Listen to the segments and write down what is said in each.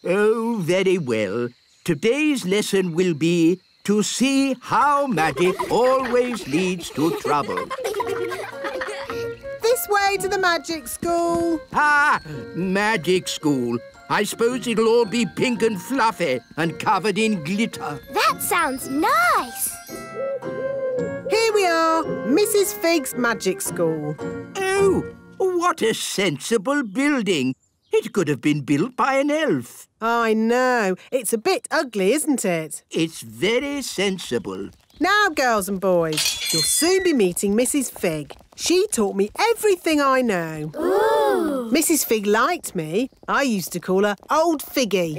Oh, very well. Today's lesson will be to see how magic always leads to trouble. This way to the magic school. Ah, magic school. I suppose it'll all be pink and fluffy and covered in glitter. That sounds nice. Here we are, Mrs. Fig's magic school. Oh, what a sensible building. It could have been built by an elf. I know. It's a bit ugly, isn't it? It's very sensible. Now, girls and boys, you'll soon be meeting Mrs. Fig. She taught me everything I know. Ooh. Mrs. Fig liked me. I used to call her Old Figgy.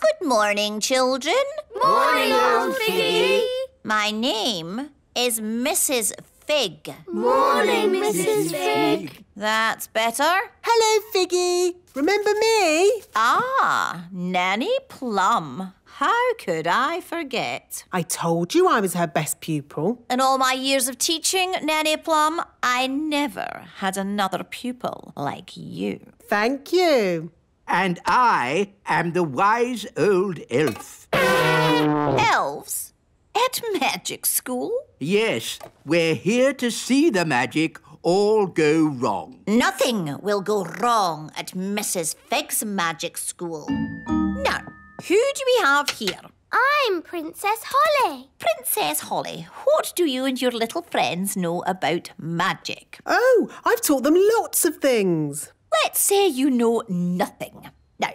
Good morning, children. Morning, Old Figgy. My name is Mrs. Fig. Morning, Mrs. Fig. That's better. Hello, Figgy. Remember me? Ah, Nanny Plum. How could I forget? I told you I was her best pupil. In all my years of teaching, Nanny Plum, I never had another pupil like you. Thank you. And I am the wise old elf. Elves? At magic school? Yes, we're here to see the magic all go wrong. Nothing will go wrong at Mrs. Fig's magic school. Now, who do we have here? I'm Princess Holly. Princess Holly, what do you and your little friends know about magic? Oh, I've taught them lots of things. Let's say you know nothing. Now,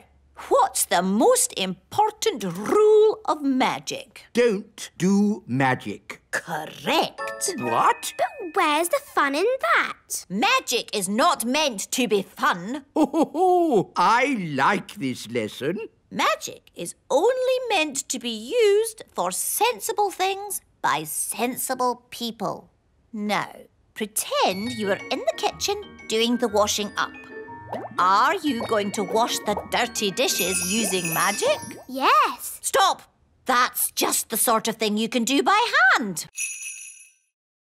what's the most important rule of magic? Don't do magic. Correct. What? But where's the fun in that? Magic is not meant to be fun. Oh, I like this lesson. Magic is only meant to be used for sensible things by sensible people. Now, pretend you are in the kitchen doing the washing up. Are you going to wash the dirty dishes using magic? Yes. Stop! That's just the sort of thing you can do by hand.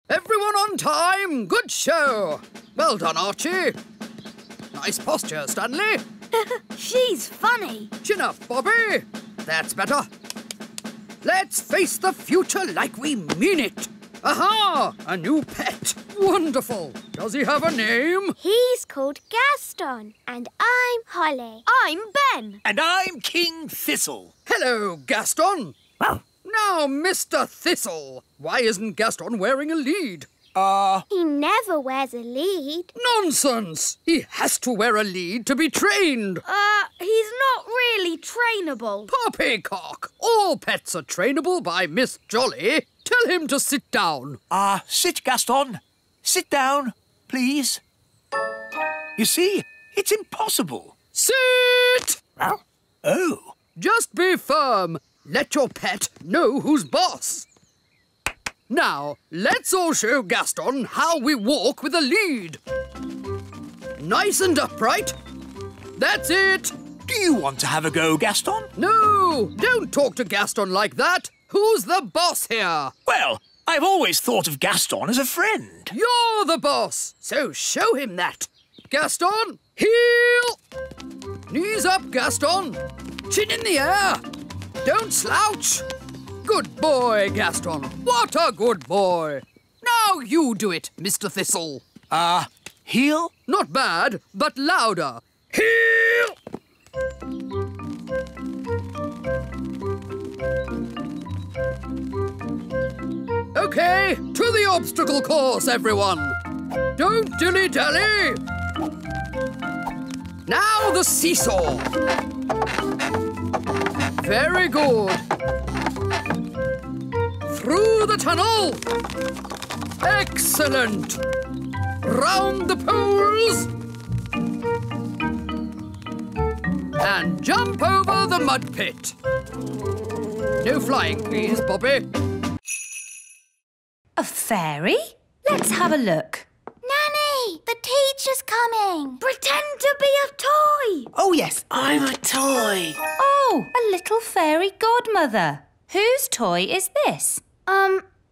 Everyone on time. Good show. Well done, Archie. Nice posture, Stanley. She's funny. Chin up, Bobby. That's better. Let's face the future like we mean it. Aha! A new pet. Wonderful. Does he have a name? He's called Gaston. And I'm Holly. I'm Ben. And I'm King Thistle. Hello, Gaston. Well, Now, Mr. Thistle, why isn't Gaston wearing a lead? He never wears a lead. Nonsense! He has to wear a lead to be trained. He's not really trainable. Poppycock! All pets are trainable by Miss Jolly. Tell him to sit down. sit, Gaston. Sit down, please. You see, it's impossible. Sit! Oh. Just be firm. Let your pet know who's boss. Now, let's all show Gaston how we walk with a lead. Nice and upright. That's it. Do you want to have a go, Gaston? No, don't talk to Gaston like that. Who's the boss here? Well, I've always thought of Gaston as a friend. You're the boss, so show him that. Gaston, heel. Knees up, Gaston. Chin in the air. Don't slouch. Good boy, Gaston. What a good boy. Now you do it, Mr. Thistle. Heel? Not bad, but louder. Heel! OK, to the obstacle course, everyone. Don't dilly-dally. Now the seesaw. Very good. Through the tunnel. Excellent. Round the poles. And jump over the mud pit. No flying, please, Bobby. A fairy? Let's have a look. Nanny, the teacher's coming. Pretend to be a toy. Oh, yes. I'm a toy. Oh, a little fairy godmother. Whose toy is this?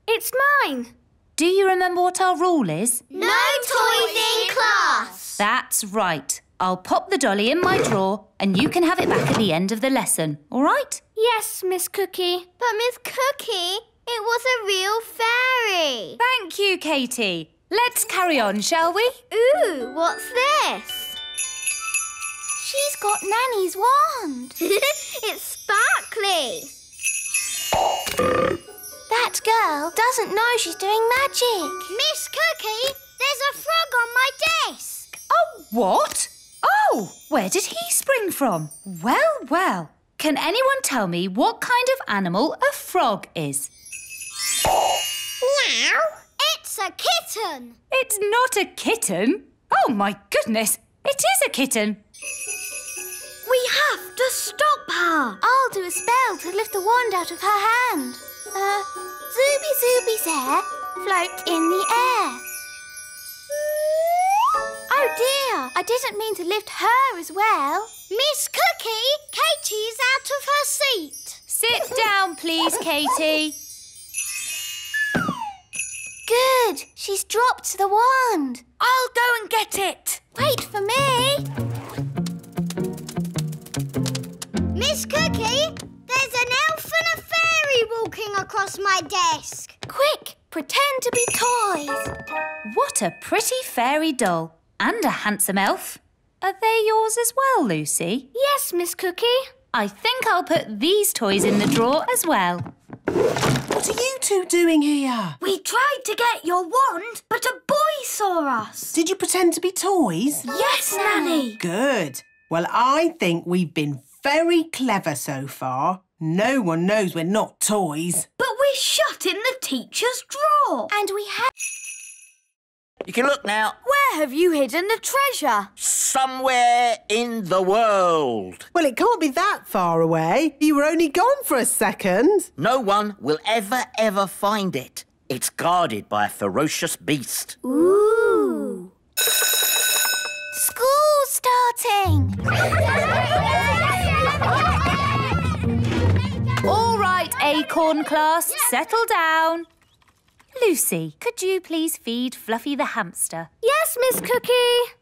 It's mine. Do you remember what our rule is? No toys in class. That's right. I'll pop the dolly in my drawer and you can have it back at the end of the lesson, all right? Yes, Miss Cookie. But Miss Cookie, it was a real fairy. Thank you, Katie. Let's carry on, shall we? Ooh, what's this? She's got Nanny's wand. It's sparkly. That girl doesn't know she's doing magic. Miss Cookie, there's a frog on my desk. Oh, what? Oh, where did he spring from? Well, well. Can anyone tell me what kind of animal a frog is? Meow. It's a kitten. It's not a kitten. Oh, my goodness. It is a kitten. We have to stop her. I'll do a spell to lift the wand out of her hand. Zooby Zooby's hair, float in the air. Oh dear, I didn't mean to lift her as well. Miss Cookie, Katie's out of her seat. Sit down, please, Katie. Good, she's dropped the wand. I'll go and get it. Wait for me. Miss Cookie, there's an elf and a fairy walking across my desk. Quick, pretend to be toys. What a pretty fairy doll. And a handsome elf. Are they yours as well, Lucy? Yes, Miss Cookie. I think I'll put these toys in the drawer as well. What are you two doing here? We tried to get your wand, but a boy saw us. Did you pretend to be toys? Yes, Nanny. Good. Well, I think we've been very clever so far. No one knows we're not toys. But we're shut in the teacher's drawer. And we have... You can look now. Where have you hidden the treasure? Somewhere in the world. Well, it can't be that far away. You were only gone for a second. No one will ever find it. It's guarded by a ferocious beast. Ooh. School's starting. All right, Acorn class, settle down. Lucy, could you please feed Fluffy the hamster? Yes, Miss Cookie.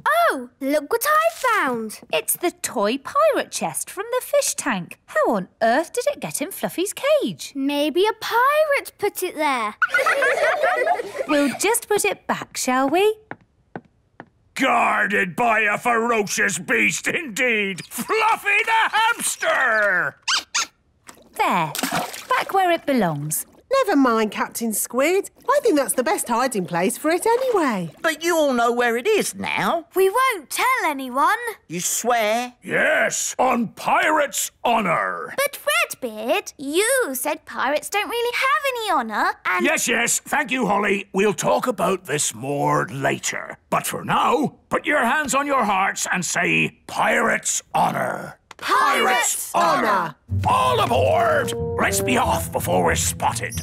Oh, look what I found. It's the toy pirate chest from the fish tank. How on earth did it get in Fluffy's cage? Maybe a pirate put it there. We'll just put it back, shall we? Guarded by a ferocious beast indeed. Fluffy the hamster! There, back where it belongs. Never mind, Captain Squid. I think that's the best hiding place for it anyway. But you all know where it is now. We won't tell anyone. You swear? Yes, on pirate's honour. But Fredbeard, you said pirates don't really have any honour and... Yes, thank you, Holly. We'll talk about this more later. But for now, put your hands on your hearts and say pirate's honour. Pirate's honour. All aboard! Let's be off before we're spotted.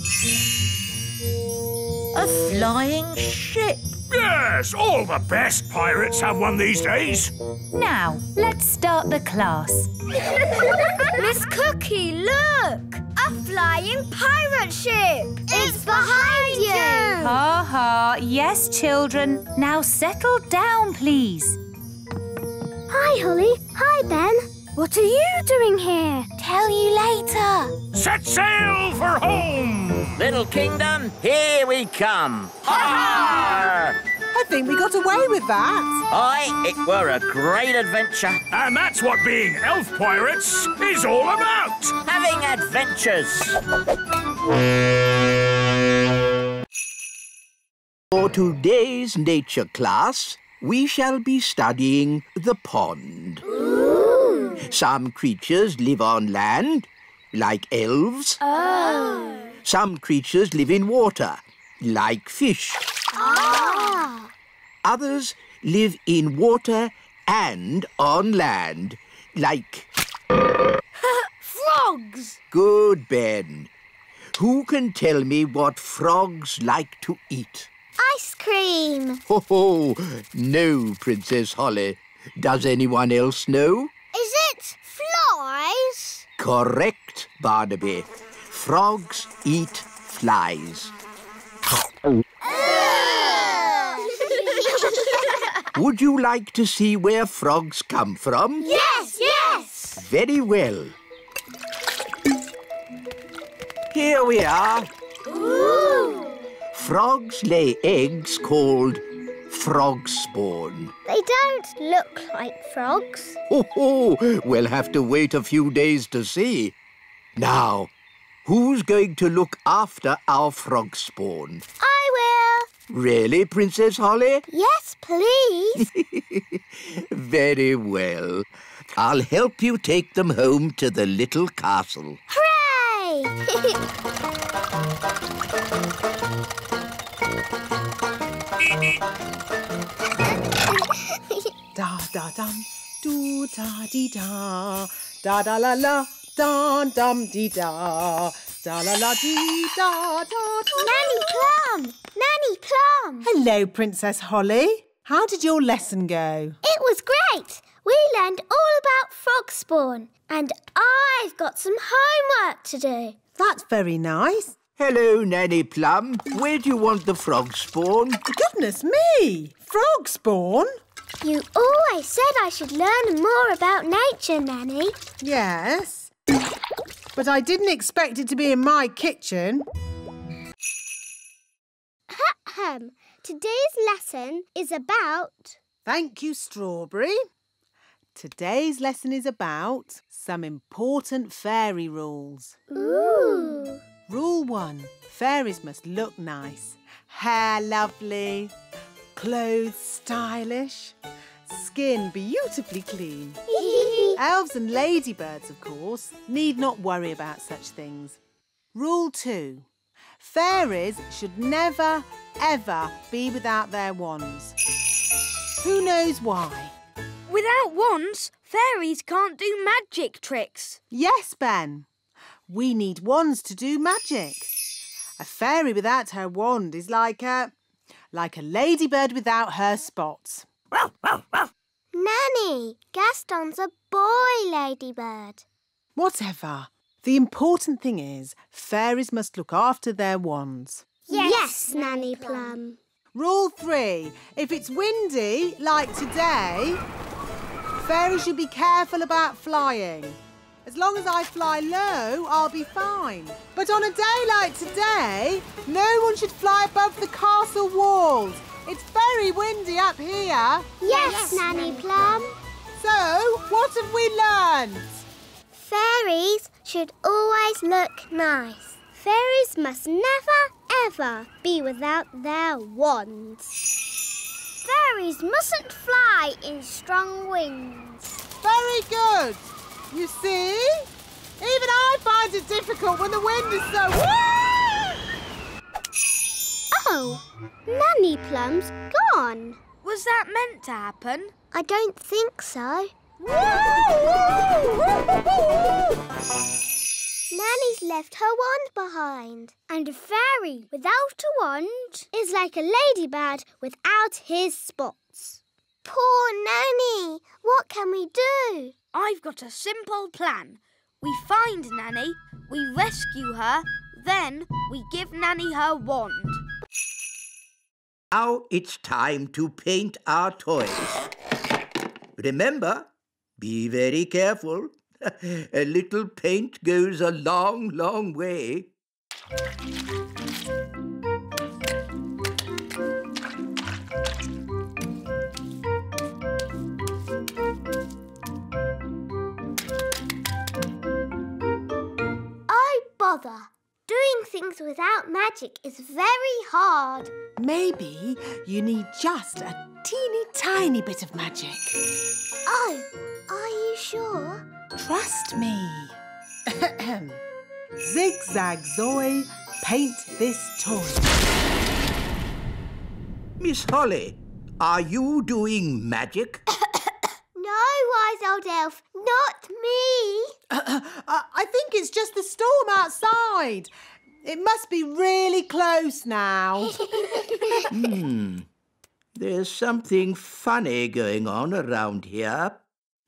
A flying ship. Yes, all the best pirates have one these days. Now, let's start the class. Miss Cookie, look! A flying pirate ship. It's behind you. Ha ha, yes, children. Now settle down, please. Hi, Holly. Hi, Ben. What are you doing here? Tell you later. Set sail for home! Little kingdom, here we come. Ha! I think we got away with that. Aye, it were a great adventure. And that's what being elf pirates is all about. Having adventures. For today's nature class, we shall be studying the pond. Some creatures live on land, like elves. Oh. Some creatures live in water, like fish. Ah. Others live in water and on land, like... Frogs. Good, Ben. Who can tell me what frogs like to eat? Ice cream. Ho, no, Princess Holly. Does anyone else know? Is it flies? Correct, Barnaby. Frogs eat flies. Would you like to see where frogs come from? Yes, yes! Very well. Here we are. Ooh! Frogs lay eggs called frog spawn. They don't look like frogs. Oh, we'll have to wait a few days to see. Now, who's going to look after our frog spawn? I will. Really, Princess Holly? Yes, please. Very well. I'll help you take them home to the little castle. Hooray! Da da dum, do da dee da, da da la la, da dum dee da, da la la dee da da da. Nanny Plum! Nanny Plum! Hello, Princess Holly. How did your lesson go? It was great. We learned all about frog spawn, and I've got some homework to do. That's very nice. Hello, Nanny Plum. Where do you want the frog spawn? Goodness me! Frog spawn? You always said I should learn more about nature, Nanny. Yes. But I didn't expect it to be in my kitchen. Ahem. Today's lesson is about... Thank you, Strawberry. Today's lesson is about some important fairy rules. Ooh. Rule 1. Fairies must look nice. Hair lovely. Clothes stylish. Skin beautifully clean. Elves and ladybirds, of course, need not worry about such things. Rule 2. Fairies should never, ever be without their wands. Who knows why? Without wands, fairies can't do magic tricks. Yes, Ben. We need wands to do magic. A fairy without her wand is like a ladybird without her spots. Nanny, Gaston's a boy ladybird. Whatever. The important thing is fairies must look after their wands. Yes, Nanny Plum. Rule 3. If it's windy, like today, fairies should be careful about flying. As long as I fly low, I'll be fine. But on a day like today, no one should fly above the castle walls. It's very windy up here. Yes, Nanny Plum. So, what have we learned? Fairies should always look nice. Fairies must never, ever be without their wands. Fairies mustn't fly in strong winds. Very good. You see? Even I find it difficult when the wind is so... Oh, Nanny Plum's gone. Was that meant to happen? I don't think so. Nanny's left her wand behind. And a fairy without a wand is like a ladybird without his spots. Poor Nanny! What can we do? I've got a simple plan. We find Nanny, we rescue her, then we give Nanny her wand. Now it's time to paint our toys. Remember, be very careful. A little paint goes a long, long way. Oh, bother. Doing things without magic is very hard. Maybe you need just a teeny tiny bit of magic. Oh, are you sure? Trust me. Zigzag Zoe, paint this toy. Miss Holly, are you doing magic? No, wise old elf, not me. I think it's just the storm outside. It must be really close now. There's something funny going on around here.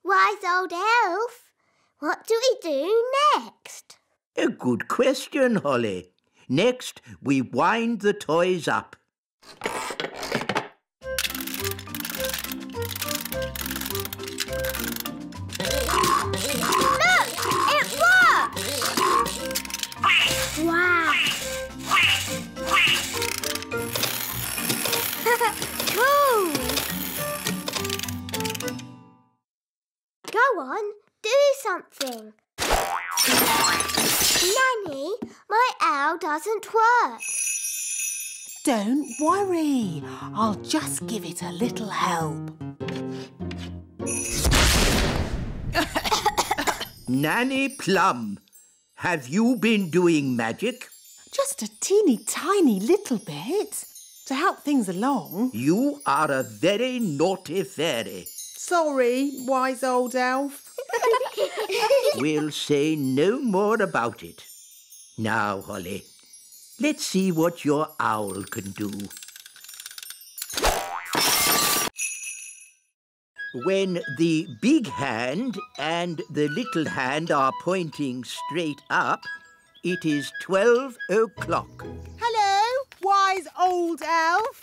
Wise old elf, what do we do next? A good question, Holly. Next, we wind the toys up. something. Nanny, my owl doesn't work. Don't worry. I'll just give it a little help. Nanny Plum, have you been doing magic? Just a teeny tiny little bit to help things along. You are a very naughty fairy. Sorry, wise old elf. We'll say no more about it. Now, Holly, let's see what your owl can do. When the big hand and the little hand are pointing straight up, it is 12 o'clock. Hello, wise old elf.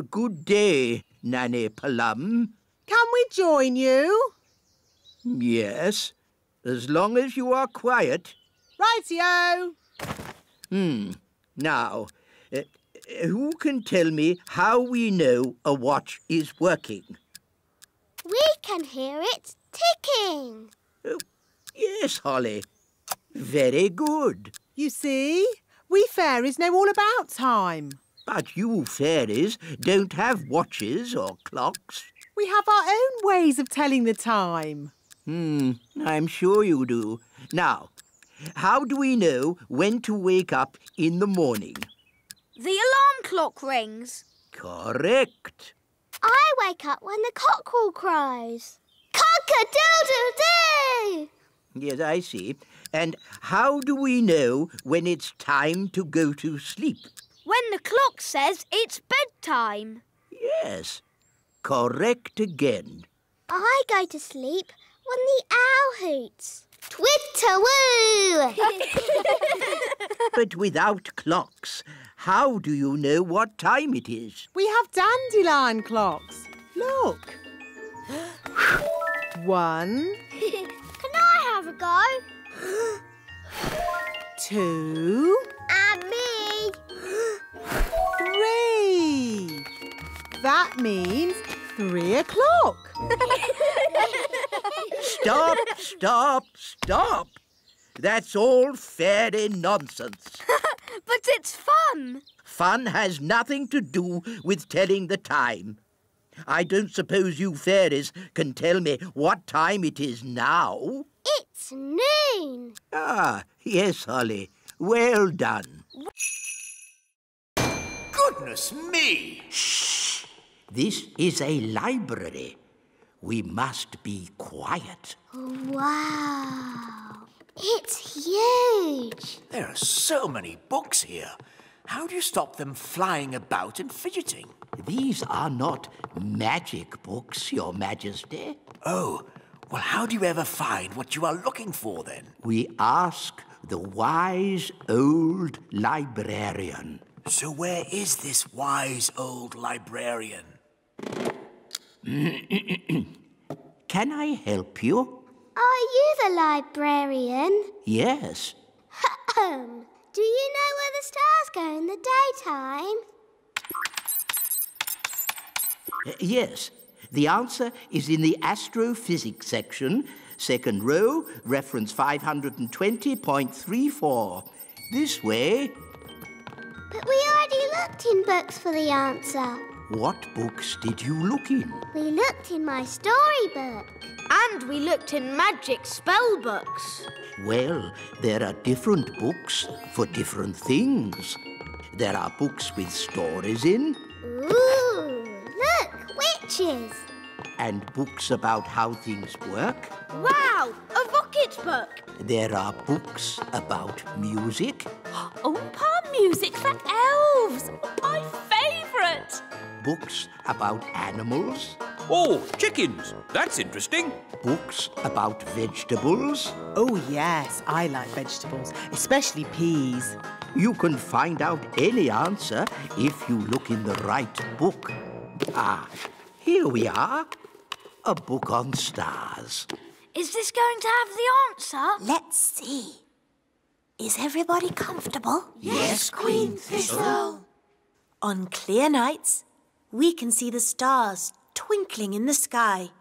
Good day, Nanny Plum. Can we join you? Yes, as long as you are quiet. Rightio. Now, who can tell me how we know a watch is working? We can hear it ticking. Yes, Holly. Very good. You see, we fairies know all about time. But you fairies don't have watches or clocks. We have our own ways of telling the time. I'm sure you do. Now, how do we know when to wake up in the morning? The alarm clock rings. Correct. I wake up when the cockerel cries. Cock-a-doodle-doo! Yes, I see. And how do we know when it's time to go to sleep? When the clock says it's bedtime. Yes, correct again. I go to sleep when the owl hoots. Twitter-woo! But without clocks, how do you know what time it is? We have dandelion clocks. Look. 1, Can I have a go? 2, And me. 3. That means 3 o'clock. Stop, stop, stop. That's all fairy nonsense. But it's fun. Fun has nothing to do with telling the time. I don't suppose you fairies can tell me what time it is now. It's noon. Ah, yes, Holly. Well done. Goodness me! Shh! This is a library. We must be quiet. Wow. It's huge. There are so many books here. How do you stop them flying about and fidgeting? These are not magic books, Your Majesty. Oh, well, how do you ever find what you are looking for, then? We ask the wise old librarian. So where is this wise old librarian? Can I help you? Are you the librarian? Yes. Do you know where the stars go in the daytime? Yes. The answer is in the astrophysics section, second row, reference 520.34. This way. But we already looked in books for the answer. What books did you look in? We looked in my storybook. And we looked in magic spell books. Well, there are different books for different things. There are books with stories in. Ooh, look, witches. And books about how things work. Wow, a rocket book. There are books about music. Oompa music for elves. My favourite. Books about animals. Oh, chickens. That's interesting. Books about vegetables. Oh, yes, I like vegetables, especially peas. You can find out any answer if you look in the right book. Ah, here we are. A book on stars. Is this going to have the answer? Let's see. Is everybody comfortable? Yes, Queen Thistle. On clear nights, we can see the stars twinkling in the sky.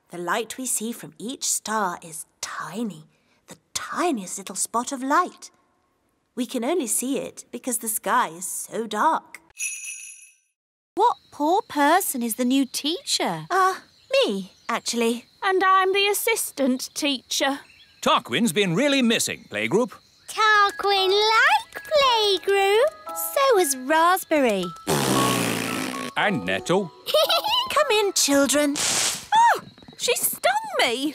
The light we see from each star is tiny, the tiniest little spot of light. We can only see it because the sky is so dark. What poor person is the new teacher? Me, actually. And I'm the assistant teacher. Tarquin's been really missing, playgroup. Tarquin like playgroup. So is Raspberry. And Nettle. Come in, children. Oh, she stung me.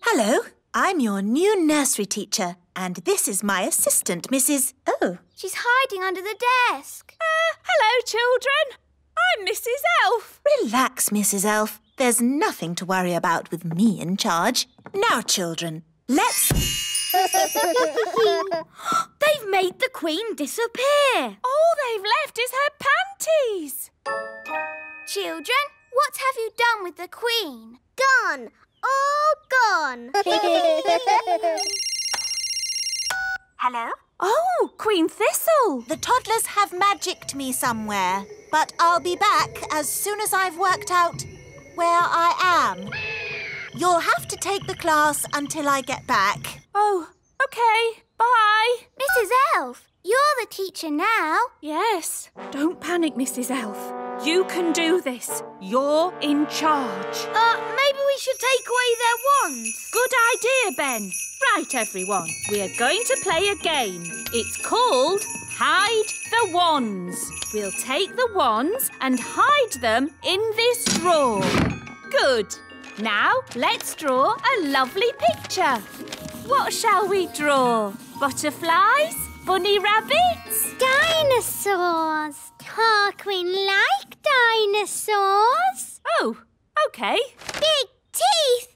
Hello, I'm your new nursery teacher, and this is my assistant, Mrs. Oh. She's hiding under the desk. Hello, children. I'm Mrs. Elf. Relax, Mrs. Elf. There's nothing to worry about with me in charge. Now, children, let's... They've made the Queen disappear. All they've left is her panties. Children, what have you done with the Queen? Gone. All gone. Hello? Oh, Queen Thistle. The toddlers have magicked me somewhere, but I'll be back as soon as I've worked out where I am. You'll have to take the class until I get back. Oh, OK. Bye. Mrs. Elf, you're the teacher now. Yes. Don't panic, Mrs. Elf. You can do this. You're in charge. Maybe we should take away their wands. Good idea, Ben. Right, everyone. We are going to play a game. It's called Hide the Wands. We'll take the wands and hide them in this drawer. Good. Now, let's draw a lovely picture. What shall we draw? Butterflies? Bunny rabbits? Dinosaurs. Tarquin like dinosaurs. Oh, OK. Big teeth.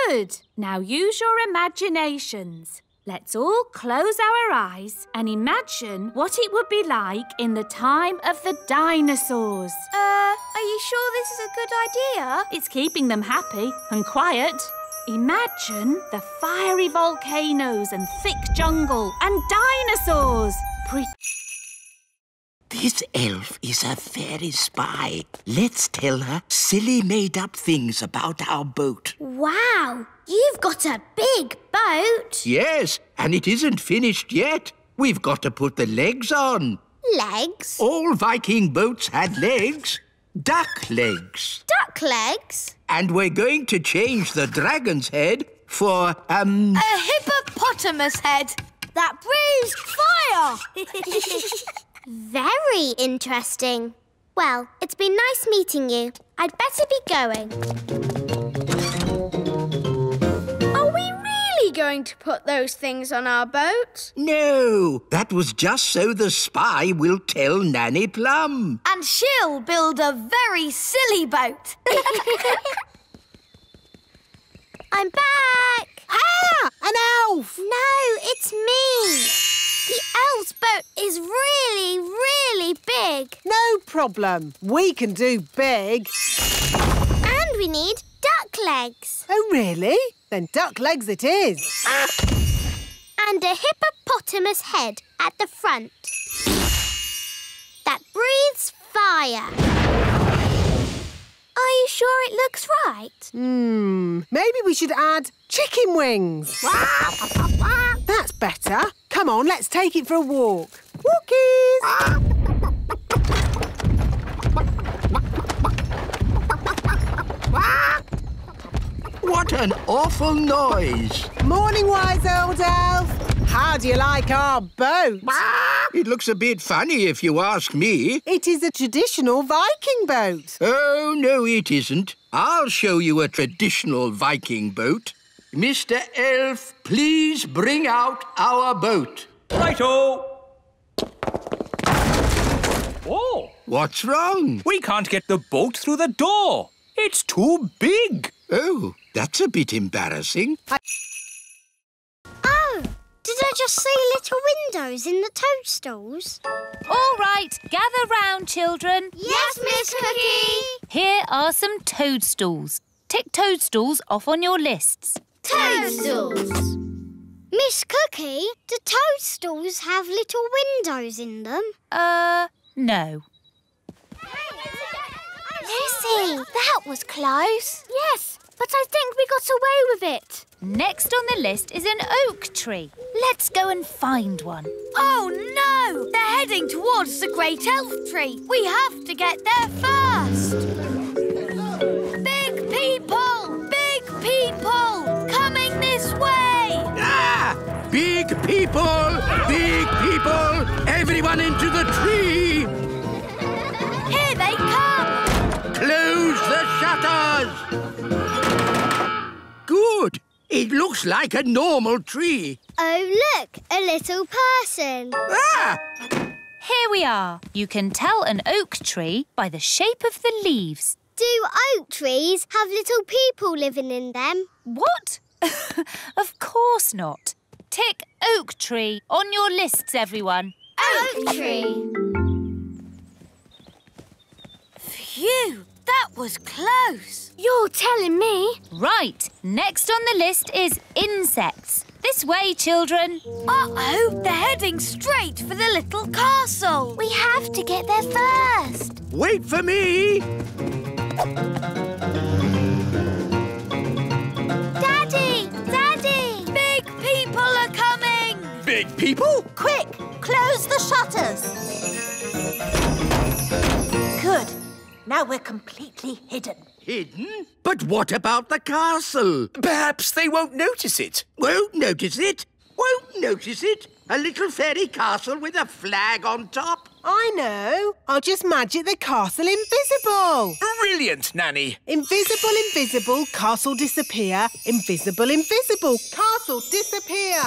Good. Now use your imaginations. Let's all close our eyes and imagine what it would be like in the time of the dinosaurs. Are you sure this is a good idea? It's keeping them happy and quiet. Imagine the fiery volcanoes and thick jungle and dinosaurs. This elf is a fairy spy. Let's tell her silly made-up things about our boat. Wow, you've got a big boat. Yes, and it isn't finished yet. We've got to put the legs on. Legs? All Viking boats had legs. Duck legs. Duck legs? And we're going to change the dragon's head for, A hippopotamus head that breathes fire. Very interesting. Well, it's been nice meeting you. I'd better be going. Are we really going to put those things on our boat? No, that was just so the spy will tell Nanny Plum. And she'll build a very silly boat. I'm back. Ah! An elf! No, it's me. The elf's boat is really, really big. No problem. We can do big. And we need duck legs. Oh, really? Then duck legs it is. And a hippopotamus head at the front. That breathes fire. Are you sure it looks right? Maybe we should add chicken wings. That's better. Come on, let's take it for a walk. Walkies! What an awful noise. Morning, wise old elf. How do you like our boat? It looks a bit funny if you ask me. It is a traditional Viking boat. Oh, no, it isn't. I'll show you a traditional Viking boat. Mr. Elf, please bring out our boat. Righto! Oh! What's wrong? We can't get the boat through the door. It's too big. Oh, that's a bit embarrassing. Oh, did I just see little windows in the toadstools? All right, gather round, children. Yes, Miss Cookie. Here are some toadstools. Tick toadstools off on your lists. Toadstools. Miss Cookie, do toadstools have little windows in them? No. Lucy, That was close. Yes, but I think we got away with it. Next on the list is an oak tree. Let's go and find one. Oh no! They're heading towards the great elf tree. We have to get there first. Big people, coming this way. Ah! Big people! Everyone into the tree! Here they come. Close the shutters! Good. It looks like a normal tree. Oh, look, a little person. Ah! Here we are. You can tell an oak tree by the shape of the leaves. Do oak trees have little people living in them? What? Of course not. Tick oak tree on your lists, everyone. Oak tree. Phew, that was close. You're telling me? Right. Next on the list is insects. This way, children. Uh-oh, they're heading straight for the little castle. We have to get there first. Wait for me! Daddy! Big people are coming. Big people? Quick, close the shutters. Good. Now we're completely hidden. Hidden? But what about the castle? Perhaps they won't notice it. Won't notice it? A little fairy castle with a flag on top? I know. I'll just magic the castle invisible. Brilliant, Nanny. Invisible, castle disappear. Invisible, castle disappear.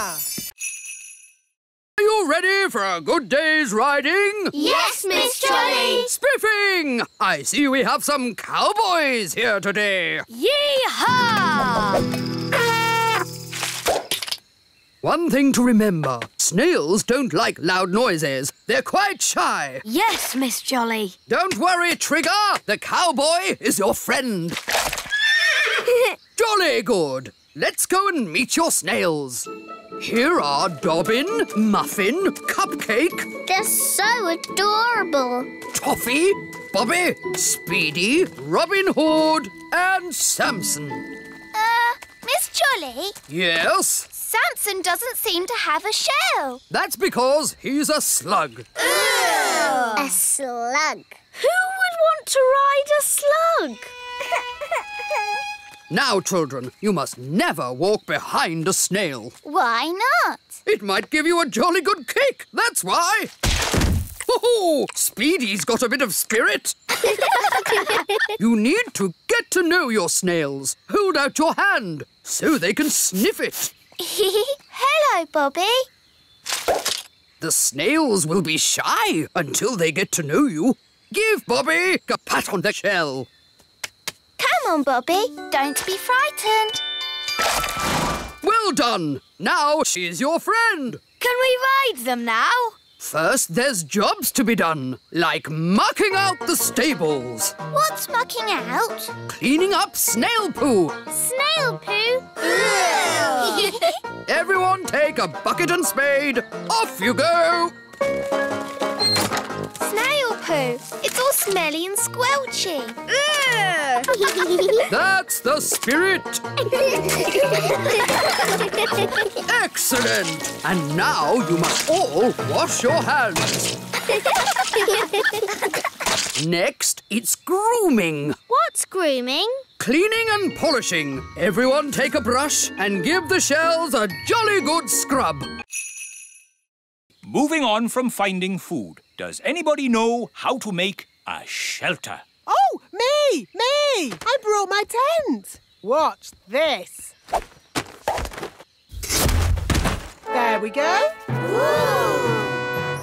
Are you ready for a good day's riding? Yes, Miss Jolly. Spiffing! I see we have some cowboys here today. Yee-haw! One thing to remember, snails don't like loud noises. They're quite shy. Yes, Miss Jolly. Don't worry, Trigger. The cowboy is your friend. Jolly good. Let's go and meet your snails. Here are Dobbin, Muffin, Cupcake. They're so adorable. Toffee, Bobby, Speedy, Robin Hood, and Samson. Miss Jolly, Yes? Samson doesn't seem to have a shell. That's because he's a slug. A slug. Who would want to ride a slug? Now, children, you must never walk behind a snail. Why not? It might give you a jolly good kick, that's why. Oh, Speedy's got a bit of spirit. You need to get to know your snails. Hold out your hand so they can sniff it. Hello, Bobby. The snails will be shy until they get to know you. Give Bobby a pat on the shell. Come on, Bobby. Don't be frightened. Well done. Now she's your friend. Can we ride them now? First, there's jobs to be done, like mucking out the stables, What's mucking out? cleaning up snail poo. Snail poo? Everyone take a bucket and spade. Off you go. Snail poo. It's all smelly and squelchy. That's the spirit. Excellent. And now you must all wash your hands. Next, it's grooming. What's grooming? Cleaning and polishing. Everyone take a brush and give the shells a jolly good scrub. Moving on from finding food, does anybody know how to make a shelter? Oh, me! I brought my tent. Watch this. There we go.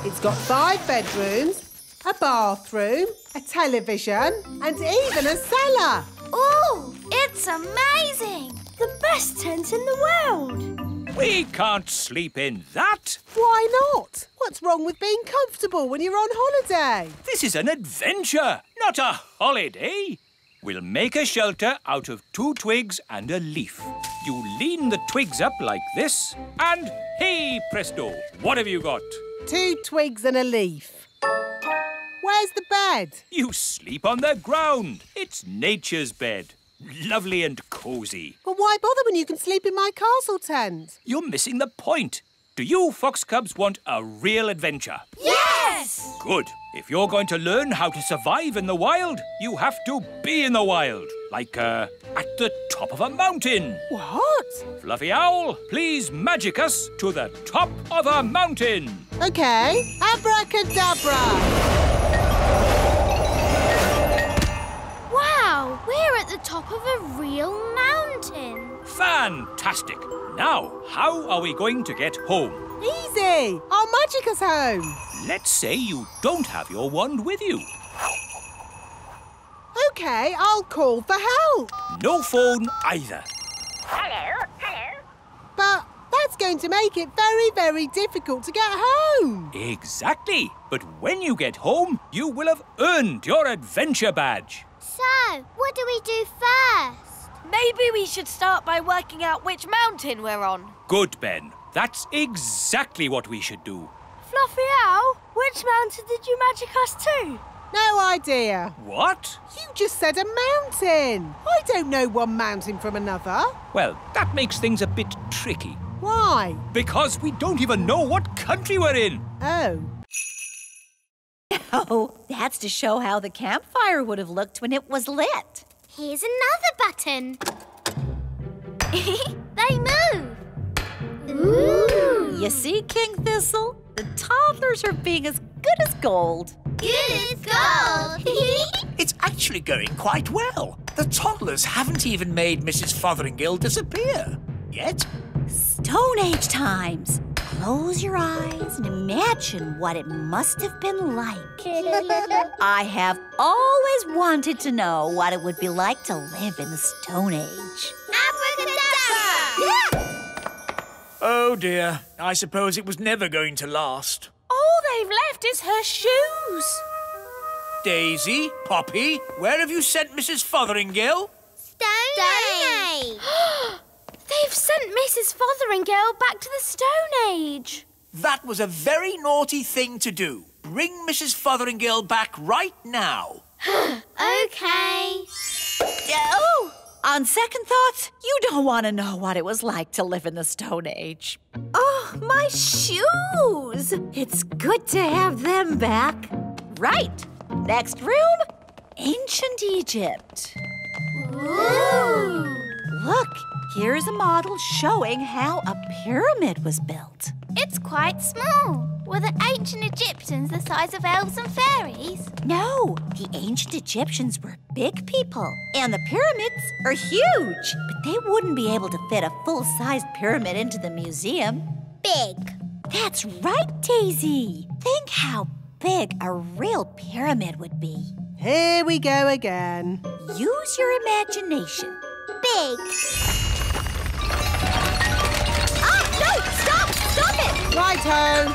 It's got 5 bedrooms, a bathroom, a television, and even a cellar. Oh, it's amazing. The best tent in the world. We can't sleep in that. Why not? What's wrong with being comfortable when you're on holiday? This is an adventure, not a holiday. We'll make a shelter out of 2 twigs and a leaf. You lean the twigs up like this, and hey presto, what have you got? 2 twigs and a leaf. Where where's the bed? You sleep on the ground. It's nature's bed. Lovely and cosy. But why bother when you can sleep in my castle tent? You're missing the point. Do you fox cubs want a real adventure? Yes! Good. If you're going to learn how to survive in the wild, you have to be in the wild. Like, at the top of a mountain. What? Fluffy Owl, please magic us to the top of a mountain. OK. Abracadabra! Wow, we're at the top of a real mountain. Fantastic. Now, how are we going to get home? Easy. I'll magic us home. Let's say you don't have your wand with you. OK, I'll call for help. No phone either. Hello, hello. But that's going to make it very, very difficult to get home. Exactly. But when you get home, you will have earned your adventure badge. So, what do we do first? Maybe we should start by working out which mountain we're on. Good, Ben. That's exactly what we should do. Fluffy Owl, which mountain did you magic us to? No idea. What? You just said a mountain. I don't know one mountain from another. Well, that makes things a bit tricky. Why? Because we don't even know what country we're in. Oh. Oh, that's to show how the campfire would have looked when it was lit. Here's another button. They move. Ooh. You see, King Thistle? The toddlers are being as good as gold. Good as gold. It's actually going quite well. The toddlers haven't even made Mrs. Fotheringill disappear. Yet. Stone Age times. Close your eyes and imagine what it must have been like. I have always wanted to know what it would be like to live in the Stone Age. Abracadabra! Oh dear, I suppose it was never going to last. All they've left is her shoes. Daisy, Poppy, where have you sent Mrs. Fotheringill? Stone Age. They've sent Mrs. Fotheringill back to the Stone Age. That was a very naughty thing to do. Bring Mrs. Fotheringill back right now. OK. Oh! On second thoughts, you don't want to know what it was like to live in the Stone Age. Oh, my shoes! It's good to have them back. Right. Next room, Ancient Egypt. Ooh. Look, here's a model showing how a pyramid was built. It's quite small. Were the ancient Egyptians the size of elves and fairies? No, the ancient Egyptians were big people, and the pyramids are huge. But they wouldn't be able to fit a full-sized pyramid into the museum. Big. That's right, Daisy. Think how big a real pyramid would be. Here we go again. Use your imagination. Big. Oh, no! Stop! Stop it! Righto.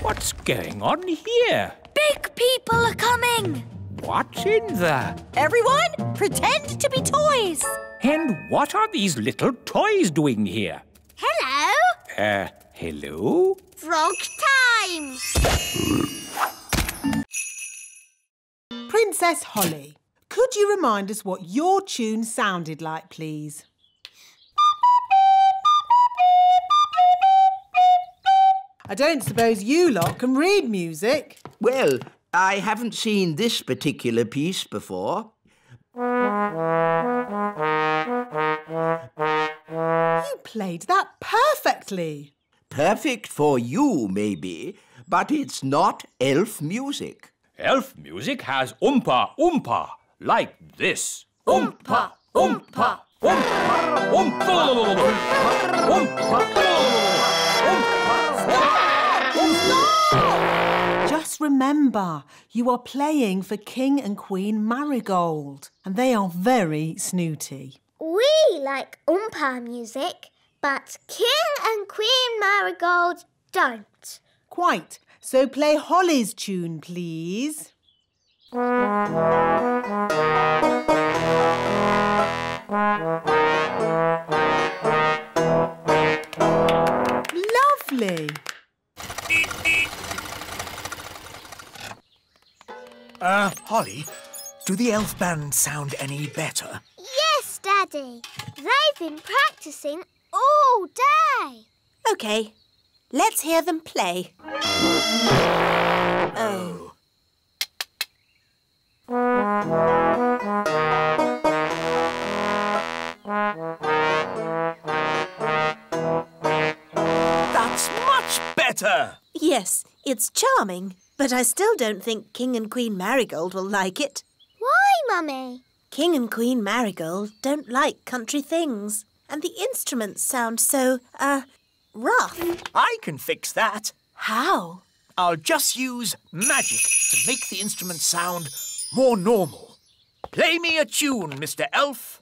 What's going on here? Big people are coming. What's in there? Everyone, pretend to be toys. And what are these little toys doing here? Hello. Hello? Frog time. Princess Holly, could you remind us what your tune sounded like, please? I don't suppose you lot can read music. Well, I haven't seen this particular piece before. You played that perfectly. Perfect for you, maybe, but it's not elf music. Elf music has oompa oompa, like this. Oompa oompa oompa oompa Just remember, you are playing for King and Queen Marigold, and they are very snooty. We like Oompa music, but King and Queen Marigold don't. Quite. So play Holly's tune, please. Lovely. Holly, do the elf band sound any better? Yes, Daddy. They've been practicing all day. OK, let's hear them play. Oh. That's much better! Yes, it's charming, but I still don't think King and Queen Marigold will like it. Why, Mummy? King and Queen Marigold don't like country things, and the instruments sound so, rough. I can fix that. How? I'll just use magic to make the instrument sound more normal. Play me a tune, Mr. Elf.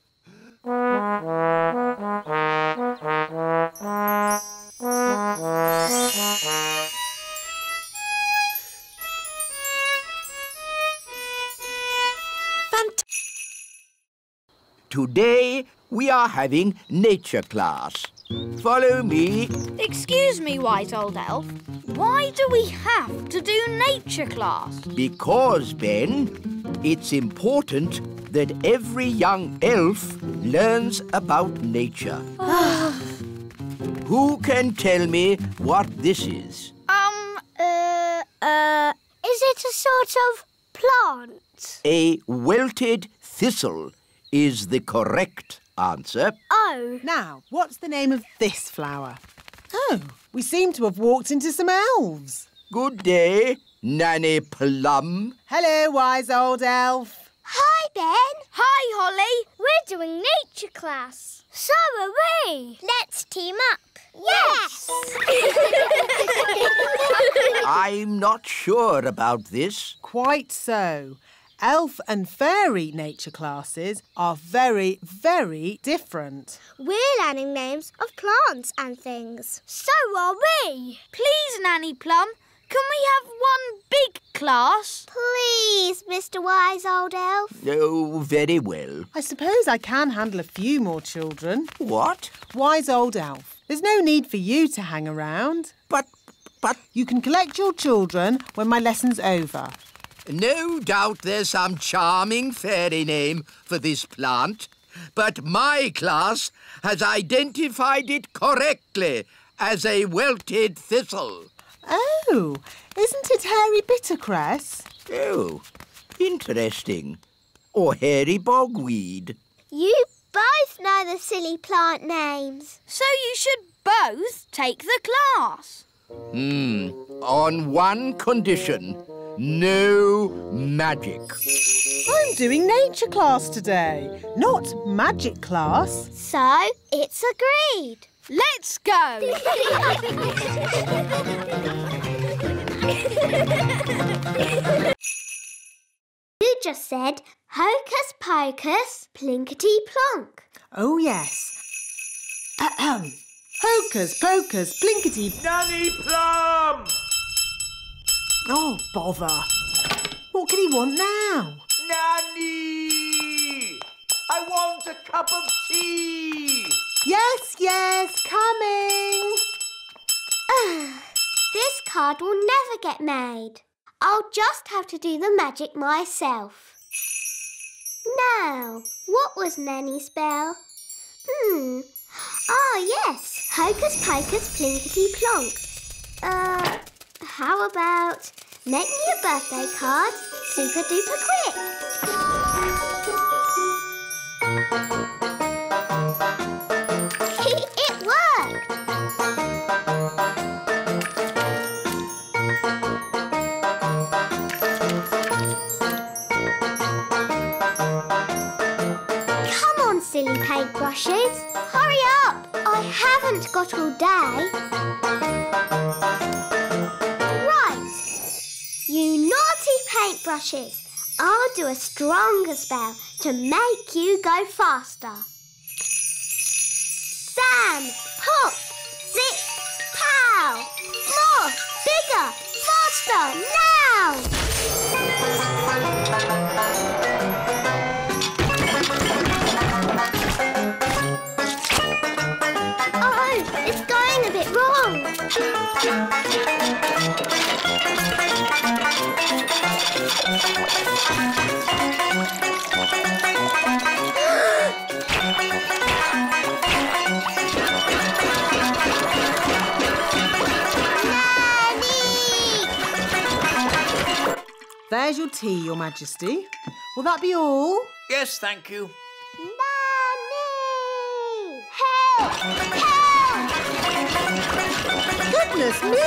Today we are having nature class. Follow me. Excuse me, Wise Old Elf. Why do we have to do nature class? Because, Ben, it's important that every young elf learns about nature. Who can tell me what this is? Is it a sort of plant? A wilted thistle is the correct answer. Oh. Now, what's the name of this flower? Oh, we seem to have walked into some elves. Good day, Nanny Plum. Hello, Wise Old Elf. Hi, Ben. Hi, Holly. We're doing nature class. So are we. Let's team up. Yes! I'm not sure about this. Quite so. Elf and fairy nature classes are very, very different. We're learning names of plants and things. So are we. Please, Nanny Plum, can we have one big class? Please, Mr. Wise Old Elf. Oh, very well. I suppose I can handle a few more children. What? Wise Old Elf, there's no need for you to hang around. But... You can collect your children when my lesson's over. No doubt there's some charming fairy name for this plant, but my class has identified it correctly as a wilted thistle. Oh, isn't it hairy bittercress? Oh, interesting. Or hairy bogweed. You both know the silly plant names. So you should both take the class. On one condition. No magic. I'm doing nature class today, not magic class. So, it's agreed. Let's go. You just said hocus pocus, plinkety plonk. Oh, yes. Hocus pocus, blinkety... Nanny Plum! Oh, bother. What can he want now? Nanny! I want a cup of tea! Yes, coming. This card will never get made. I'll just have to do the magic myself. Now, what was Nanny's spell? Ah, yes. Hocus pocus, plinkety plonk. How about make me a birthday card super duper quick? It worked! Come on, silly paintbrushes. Hurry up! I haven't got all day. Right. You naughty paintbrushes. I'll do a stronger spell to make you go faster. Sam, pop, zip, pow! More, bigger, faster, now! Oh, it's going a bit wrong. There's your tea, Your Majesty. Will that be all? Yes, thank you. Nanny! Help! Help! Goodness me!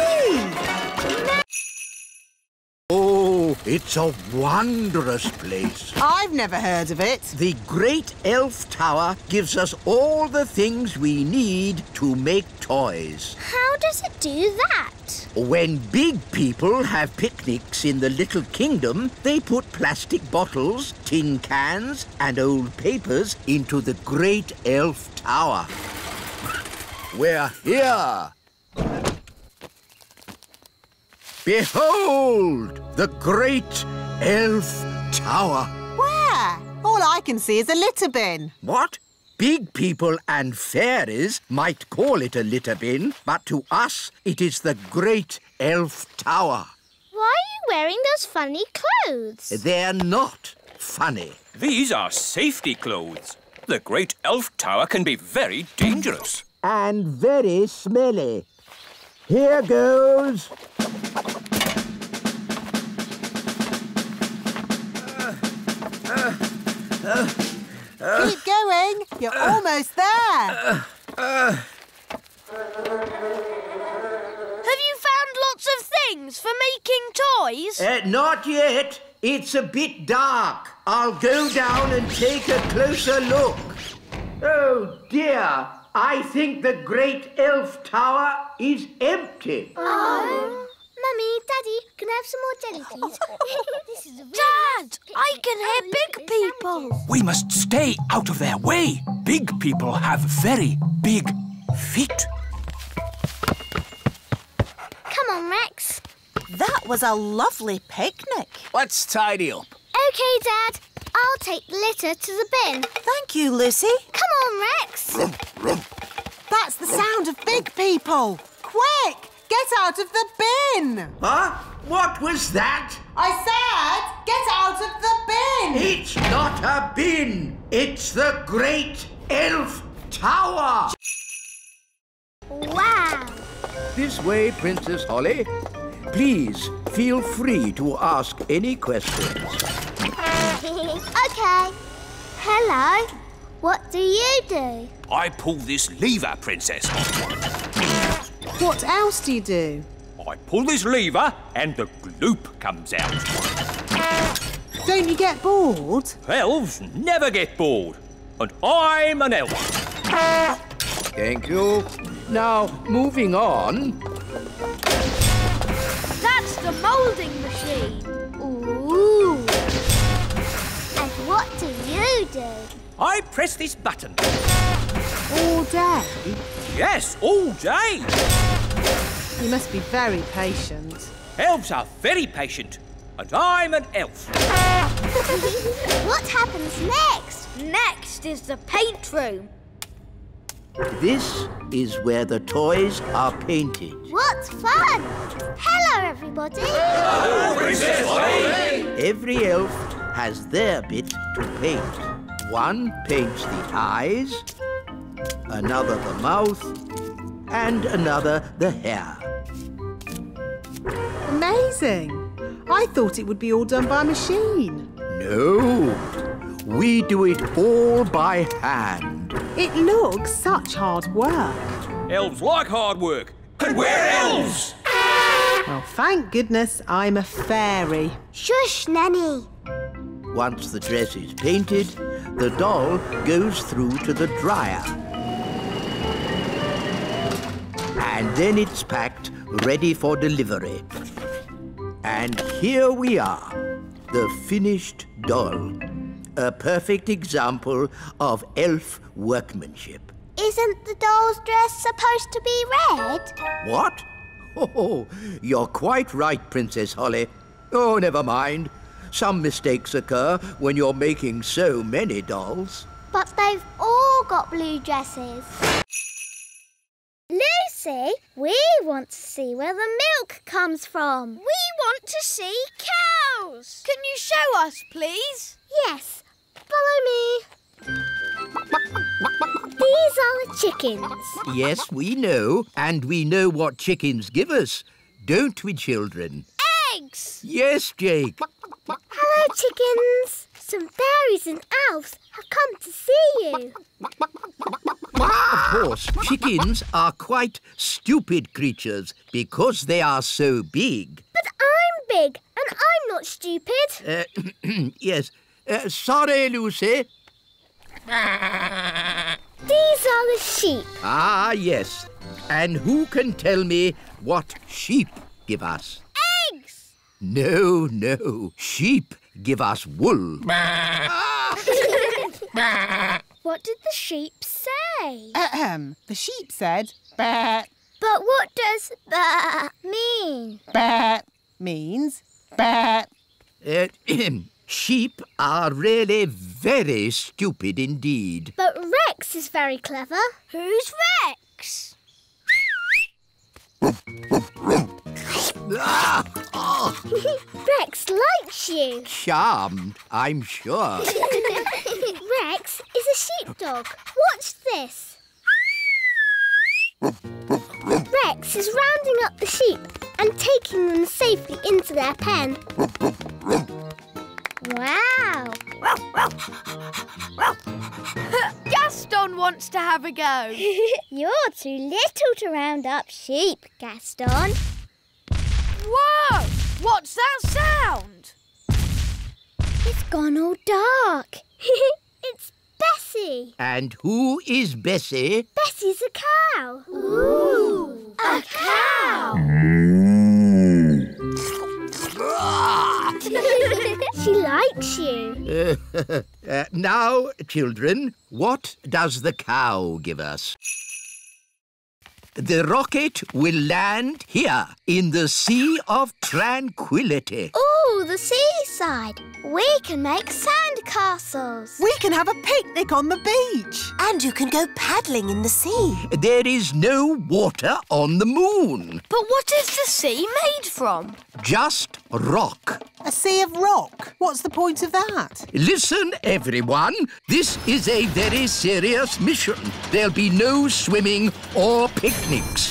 Oh, it's a wondrous place. I've never heard of it. The Great Elf Tower gives us all the things we need to make toys. How does it do that? When big people have picnics in the Little Kingdom, they put plastic bottles, tin cans and old papers into the Great Elf Tower. We're here. Behold, the Great Elf Tower. Where? All I can see is a litter bin. What? Big people and fairies might call it a litter bin, but to us it is the Great Elf Tower. Why are you wearing those funny clothes? They're not funny. These are safety clothes. The Great Elf Tower can be very dangerous. And very smelly. Here goes. Keep going. You're almost there. Have you found lots of things for making toys? Not yet. It's a bit dark. I'll go down and take a closer look. Oh, dear. I think the Great Elf Tower is empty. Oh. Mummy, Daddy, can I have some more jelly, please? This is a Dad, I can hear big people. We must stay out of their way. Big people have very big feet. Come on, Rex. That was a lovely picnic. Let's tidy up. OK, Dad. I'll take the litter to the bin. Thank you, Lucy. Come on, Rex. That's the sound of big people. Quick! Get out of the bin! Huh? What was that? I said, get out of the bin! It's not a bin. It's the Great Elf Tower. Wow. This way, Princess Holly. Please feel free to ask any questions. OK. Hello. What do you do? I pull this lever, Princess. What else do you do? I pull this lever and the gloop comes out. Don't you get bored? Elves never get bored. And I'm an elf. Thank you. Now, moving on. That's the moulding machine. Ooh. And what do you do? I press this button. All day? Yes, all day. You must be very patient. Elves are very patient. And I'm an elf. What happens next? Next is the paint room. This is where the toys are painted. What fun! Hello, everybody. Hello, Princess Holly. Every elf has their bit to paint. One paints the eyes, another the mouth, and another the hair. Amazing. I thought it would be all done by machine. No, we do it all by hand. It looks such hard work. Elves like hard work. And we're elves! Well, thank goodness I'm a fairy. Shush, Nanny. Once the dress is painted, the doll goes through to the dryer. And then it's packed, ready for delivery. And here we are, the finished doll. A perfect example of elf workmanship. Isn't the doll's dress supposed to be red? What? Oh, you're quite right, Princess Holly. Oh, never mind. Some mistakes occur when you're making so many dolls. But they've all got blue dresses. Lucy! Bessie, we want to see where the milk comes from. We want to see cows. Can you show us, please? Yes, follow me. These are the chickens. Yes, we know. And we know what chickens give us. Don't we, children? Eggs. Yes, Jake. Hello, chickens. Some fairies and elves have come to see you. Of course, chickens are quite stupid creatures because they are so big. But I'm big and I'm not stupid. Yes. Sorry, Lucy. These are the sheep. Ah, yes. And who can tell me what sheep give us? Eggs. No, no. Sheep give us wool. What did the sheep say? The sheep said, "Bah." But what does mean? Bah means bah. Sheep are really very stupid indeed. But Rex is very clever. Who's Rex? Rex likes you. Charmed, I'm sure. Rex is a sheepdog. Watch this. Rex is rounding up the sheep and taking them safely into their pen. Wow! Gaston wants to have a go. You're too little to round up sheep, Gaston. Whoa! What's that sound? It's gone all dark. It's Bessie. And who is Bessie? Bessie's a cow. Ooh! A cow! She likes you. Now, children, what does the cow give us? The rocket will land here in the Sea of Tranquility. Ooh, the seaside. We can make sand castles. We can have a picnic on the beach. And you can go paddling in the sea. There is no water on the moon. But what is the sea made from? Just rock. A sea of rock. What's the point of that? Listen, everyone. This is a very serious mission. There'll be no swimming or picnics.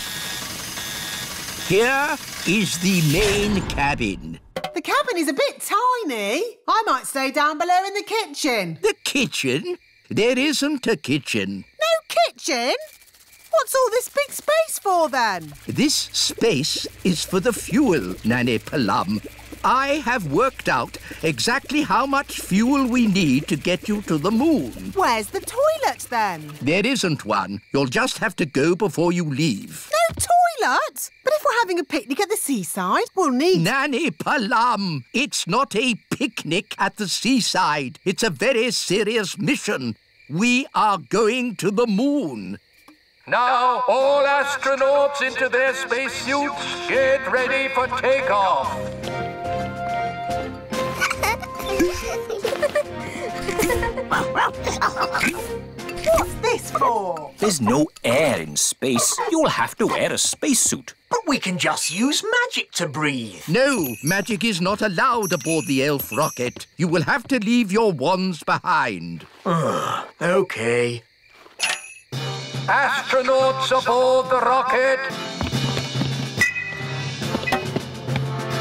Here is the main cabin. The cabin is a bit tiny. I might stay down below in the kitchen. The kitchen? There isn't a kitchen. No kitchen? What's all this big space for, then? This space is for the fuel, Nanny Plum. I have worked out exactly how much fuel we need to get you to the moon. Where's the toilet, then? There isn't one. You'll just have to go before you leave. No toilet? But if we're having a picnic at the seaside, we'll need... Nanny Plum, it's not a picnic at the seaside. It's a very serious mission. We are going to the moon. Now, all astronauts into their spacesuits. Get ready for takeoff. What's this for? There's no air in space. You'll have to wear a spacesuit. But we can just use magic to breathe. No, magic is not allowed aboard the elf rocket. You will have to leave your wands behind. OK. Astronauts aboard the rocket.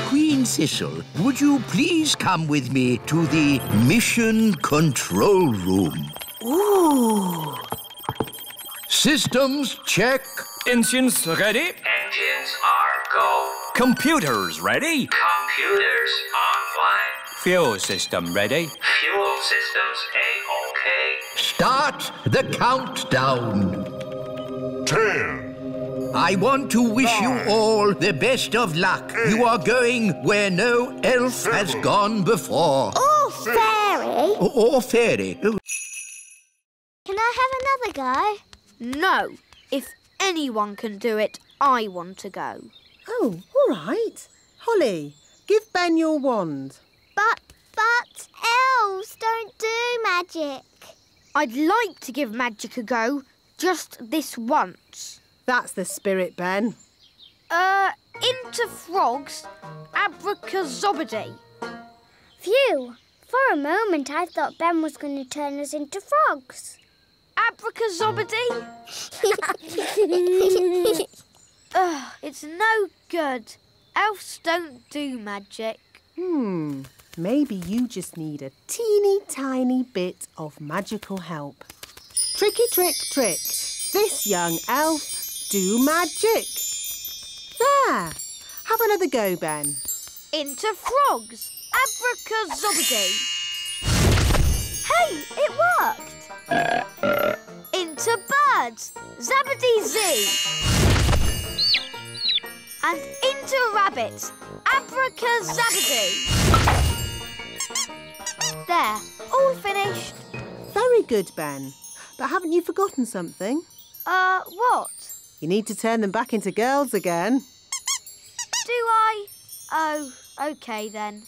Queen Thistle, would you please come with me to the mission control room? Ooh. Systems check. Engines ready? Engines are go. Computers ready? Computers online. Fuel system ready? Fuel systems A-OK. Start the countdown. 10. I want to wish you all the best of luck. You are going where no elf has gone before. Or fairy. Or fairy. Can I have another go? No. If anyone can do it, I want to go. Oh, all right. Holly, give Ben your wand. But elves don't do magic. I'd like to give magic a go, just this once. That's the spirit, Ben. Into frogs, abracazobody. Phew! For a moment I thought Ben was going to turn us into frogs. Abracazobody? It's no good. Elves don't do magic. Maybe you just need a teeny tiny bit of magical help. Tricky trick trick. This young elf do magic. There. Have another go, Ben. Into frogs, abracazobody. Hey, it worked. Into birds, zabbity-zee. And into rabbits, abracazabity. There, all finished. Very good, Ben. But haven't you forgotten something? What? You need to turn them back into girls again. Do I? Oh, OK then.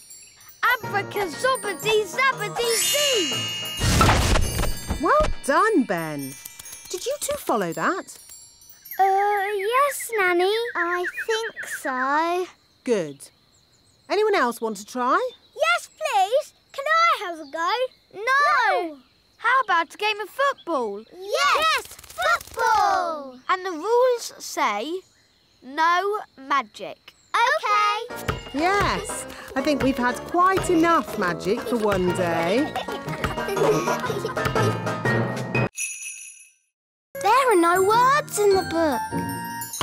Abracazobity-zabbity-zee. Well done, Ben. Did you two follow that? Yes, Nanny. I think so. Good. Anyone else want to try? Yes, please. Can I have a go? No. How about a game of football? Yes, football. And the rules say no magic. OK. Yes. I think we've had quite enough magic for one day. There are no words in the book.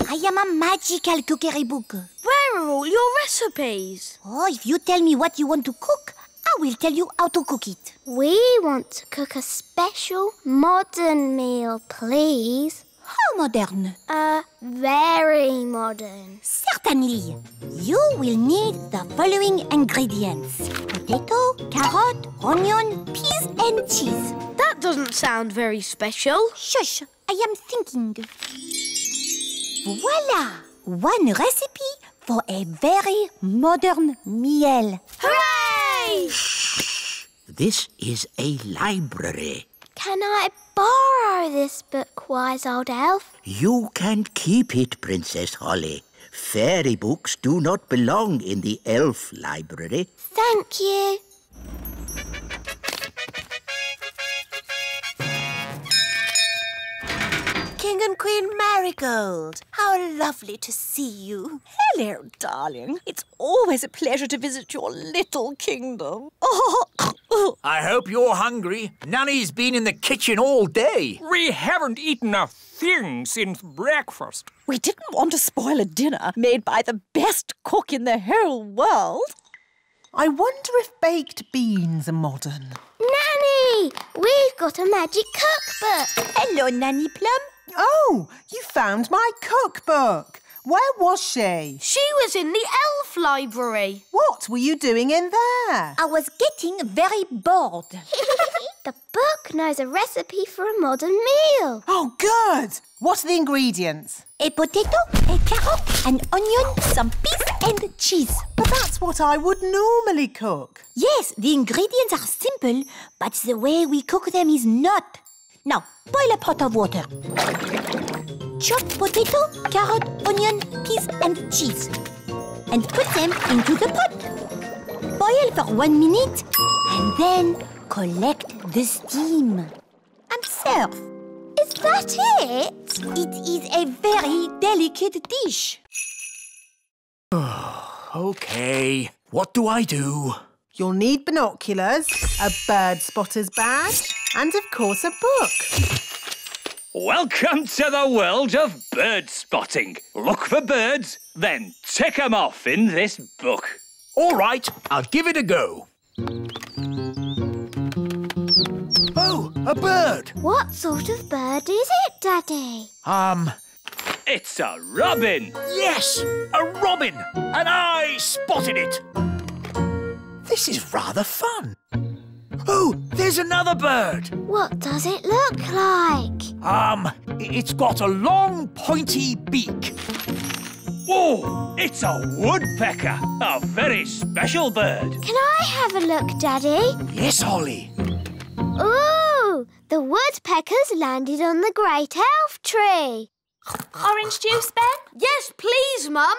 I am a magical cookery book. Where are all your recipes? Oh, if you tell me what you want to cook, I will tell you how to cook it. We want to cook a special modern meal, please. How modern? Very modern. Certainly. You will need the following ingredients. Potato, carrot, onion, peas and cheese. That doesn't sound very special. Shush, I am thinking. Voila! One recipe for a very modern meal. Hooray! This is a library. Can I borrow this book, wise old elf? You can keep it, Princess Holly. Fairy books do not belong in the elf library. Thank you. King and Queen Marigold, how lovely to see you. Hello, darling. It's always a pleasure to visit your little kingdom. I hope you're hungry. Nanny's been in the kitchen all day. We haven't eaten a thing since breakfast. We didn't want to spoil a dinner made by the best cook in the whole world. I wonder if baked beans are modern. Nanny! We've got a magic cookbook. Hello, Nanny Plum. Oh, you found my cookbook. Where was she? She was in the elf library. What were you doing in there? I was getting very bored. The book knows a recipe for a modern meal. Oh, good. What are the ingredients? A potato, a carrot, an onion, some peas and cheese. But that's what I would normally cook. Yes, the ingredients are simple, but the way we cook them is not. Now, boil a pot of water. Chop potato, carrot, onion, peas and cheese. And put them into the pot. Boil for 1 minute and then collect the steam. And serve. Is that it? It is a very delicate dish. OK, what do I do? You'll need binoculars, a bird spotter's badge, and of course a book. Welcome to the world of bird spotting. Look for birds, then tick 'em off in this book. All right, I'll give it a go. Oh, a bird. What sort of bird is it, Daddy? It's a robin. Yes, a robin. And I spotted it. This is rather fun. Oh, there's another bird. What does it look like? It's got a long, pointy beak. Oh, it's a woodpecker. A very special bird. Can I have a look, Daddy? Yes, Holly. Ooh, the woodpeckers landed on the great elf tree. Orange juice, Ben? Yes, please, Mum.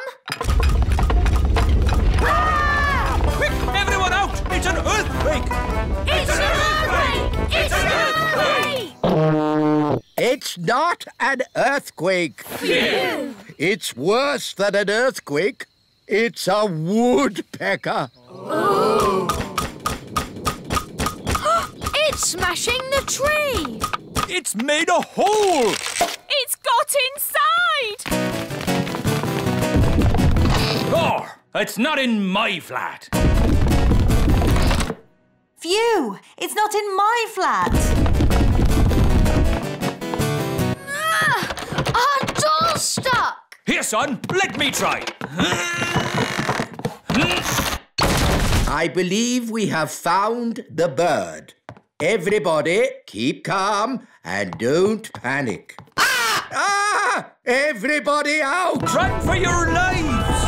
Quick, everyone out! It's an earthquake! It's an earthquake! It's an earthquake! It's not an earthquake. Phew. It's worse than an earthquake. It's a woodpecker. Oh. It's smashing the tree. It's made a hole! It's got inside! Oh, it's not in my flat. Phew! It's not in my flat. Our door's stuck. Here, son, let me try. I believe we have found the bird. Everybody, keep calm and don't panic. Ah! Everybody out! Run for your lives!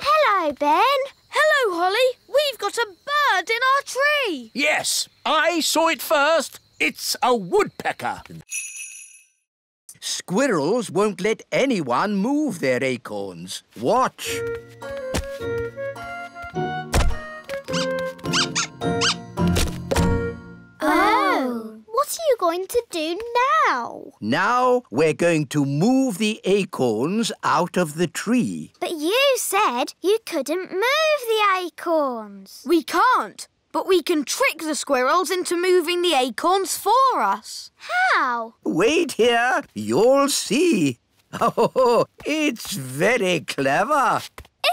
Hello, Ben. Hello, Holly. We've got a bird in our tree. Yes, I saw it first. It's a woodpecker. Squirrels won't let anyone move their acorns. Watch. Oh. What are you going to do now? Now we're going to move the acorns out of the tree. But you said you couldn't move the acorns. We can't, but we can trick the squirrels into moving the acorns for us. How? Wait here, you'll see. Oh, it's very clever.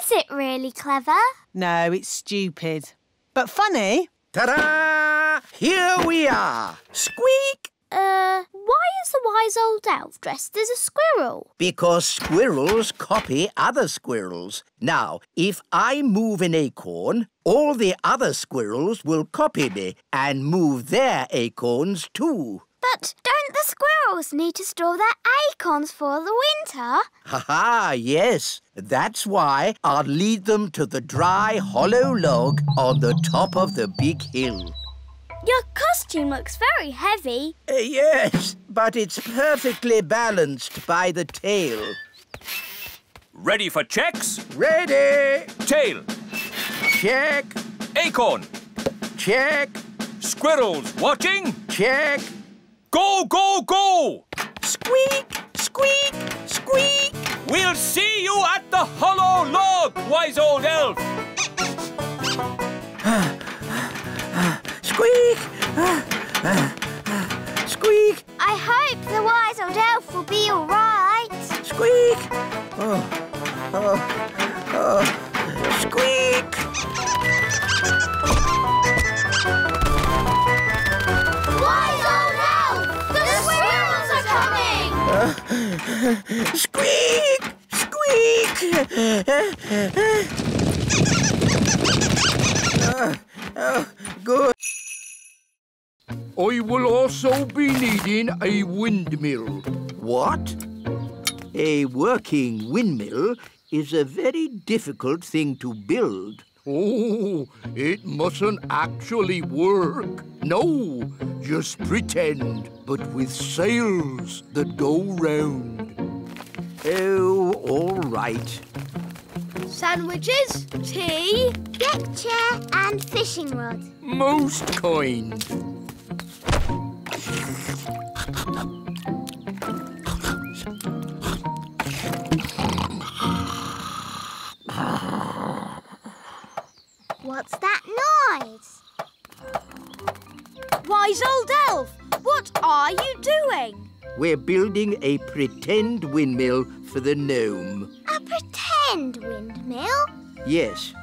Is it really clever? No, it's stupid. But funny. Ta-da! Here we are. Squeak! Why is the wise old elf dressed as a squirrel? Because squirrels copy other squirrels. Now, if I move an acorn, all the other squirrels will copy me and move their acorns too. But don't the squirrels need to store their acorns for the winter? Ha-ha, yes. That's why I'll lead them to the dry, hollow log on the top of the big hill. Your costume looks very heavy. Yes, but it's perfectly balanced by the tail. Ready for checks? Ready! Tail. Check. Acorn. Check. Squirrels watching? Check. Go, go, go! Squeak, squeak, squeak. We'll see you at the hollow log, wise old elf. Squeak! Squeak! I hope the wise old elf will be all right. Squeak! Squeak! Wise old elf! The squirrels are coming! Squeak! Squeak! Good. I will also be needing a windmill. What? A working windmill is a very difficult thing to build. Oh, it mustn't actually work. No, just pretend, but with sails that go round. Oh, all right. Sandwiches, tea, deck chair and fishing rod. Most kind. What's that noise? Wise old elf, what are you doing? We're building a pretend windmill for the gnome. A pretend windmill? Yes,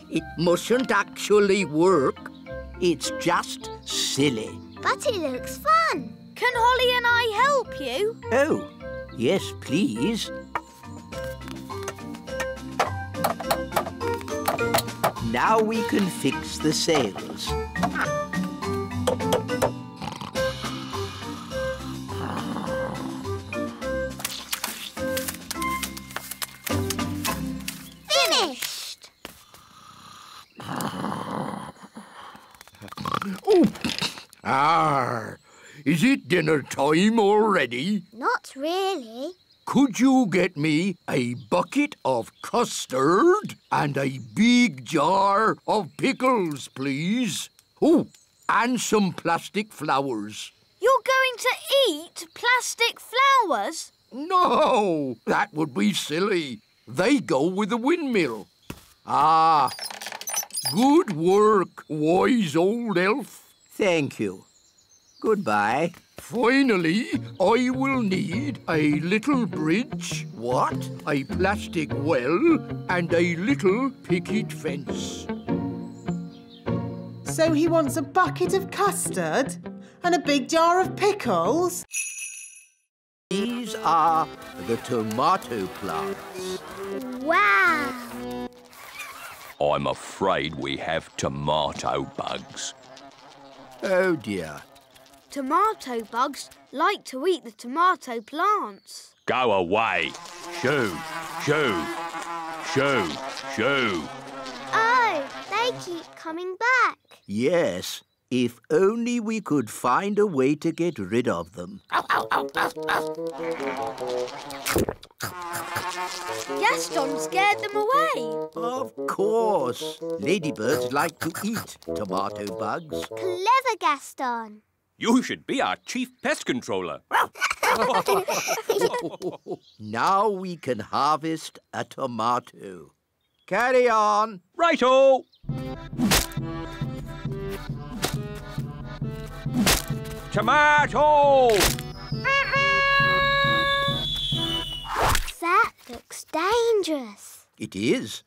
it mustn't actually work. It's just silly. But it looks fun. Can Holly and I help you? Oh, yes, please. Now we can fix the sails. Finished! Arr! Is it dinner time already? Not really. Could you get me a bucket of custard and a big jar of pickles, please? Oh, and some plastic flowers. You're going to eat plastic flowers? No, that would be silly. They go with the windmill. Ah, good work, wise old elf. Thank you. Goodbye. Finally, I will need a little bridge. What? A plastic well and a little picket fence. So he wants a bucket of custard and a big jar of pickles? These are the tomato plants. Wow! I'm afraid we have tomato bugs. Oh, dear. Tomato bugs like to eat the tomato plants. Go away. Shoo, shoo, shoo, shoo. Oh, they keep coming back. Yes, if only we could find a way to get rid of them. Gaston scared them away. Of course. Ladybirds like to eat tomato bugs. Clever, Gaston. You should be our chief pest controller. Now we can harvest a tomato. Carry on. Righto. Tomato! That looks dangerous. It is.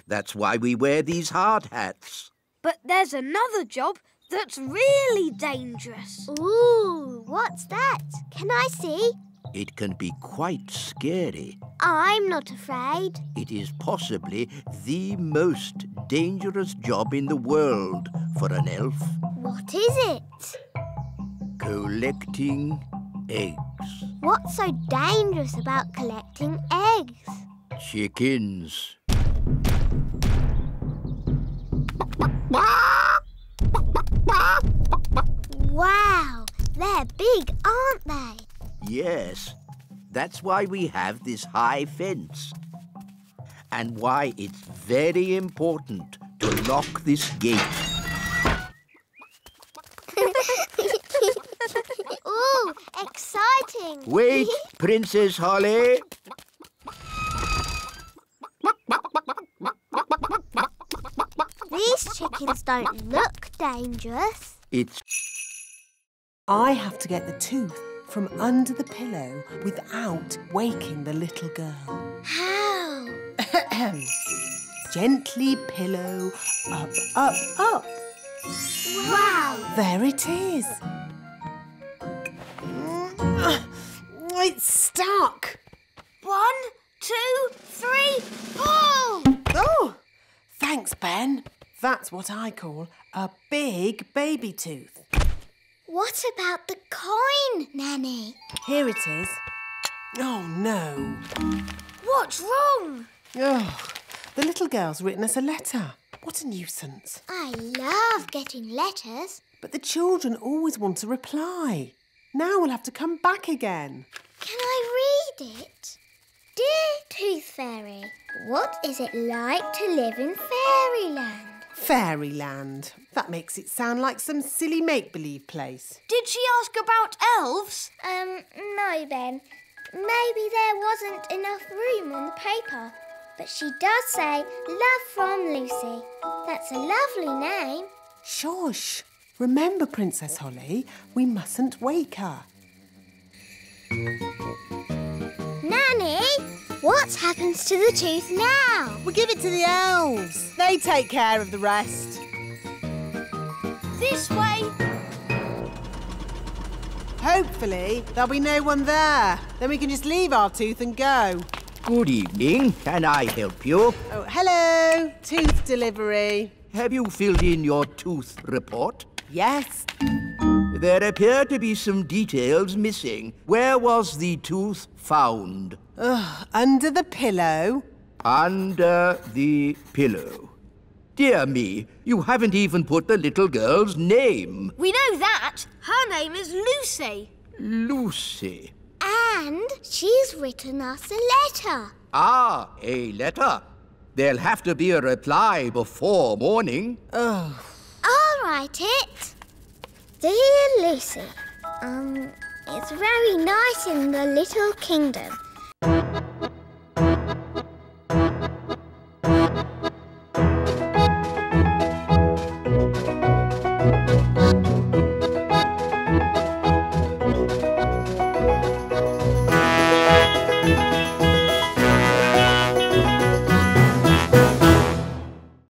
That's why we wear these hard hats. But there's another job that's really dangerous. Ooh, what's that? Can I see? It can be quite scary. I'm not afraid. It is possibly the most dangerous job in the world for an elf. What is it? Collecting eggs. What's so dangerous about collecting eggs? Chickens. Wow, they're big, aren't they? Yes, that's why we have this high fence. And why it's very important to lock this gate. Ooh, exciting. Wait, Princess Holly. These chickens don't look dangerous. It's... I have to get the tooth from under the pillow without waking the little girl. How? Gently pillow, up, up, up. Wow! There it is. It's stuck. 1, 2, 3, pull! Oh, thanks, Ben. That's what I call a big baby tooth. What about the coin, Nanny? Here it is. Oh, no. What's wrong? Oh, the little girl's written us a letter. What a nuisance. I love getting letters. But the children always want a reply. Now we'll have to come back again. Can I read it? Dear Tooth Fairy, what is it like to live in fairyland? Fairyland. That makes it sound like some silly make-believe place. Did she ask about elves? No, Ben. Maybe there wasn't enough room on the paper. But she does say, love from Lucy. That's a lovely name. Shush. Remember, Princess Holly, we mustn't wake her. Nanny, what happens to the tooth now? We'll give it to the elves. They take care of the rest. This way. Hopefully, there'll be no one there. Then we can just leave our tooth and go. Good evening. Can I help you? Oh, hello. Tooth delivery. Have you filled in your tooth report? Yes. There appear to be some details missing. Where was the tooth found? Under the pillow. Under the pillow. Dear me, you haven't even put the little girl's name. We know that. Her name is Lucy. Lucy. And she's written us a letter. Ah, a letter. There'll have to be a reply before morning. I'll write it. Dear Lucy, it's very nice in the little kingdom.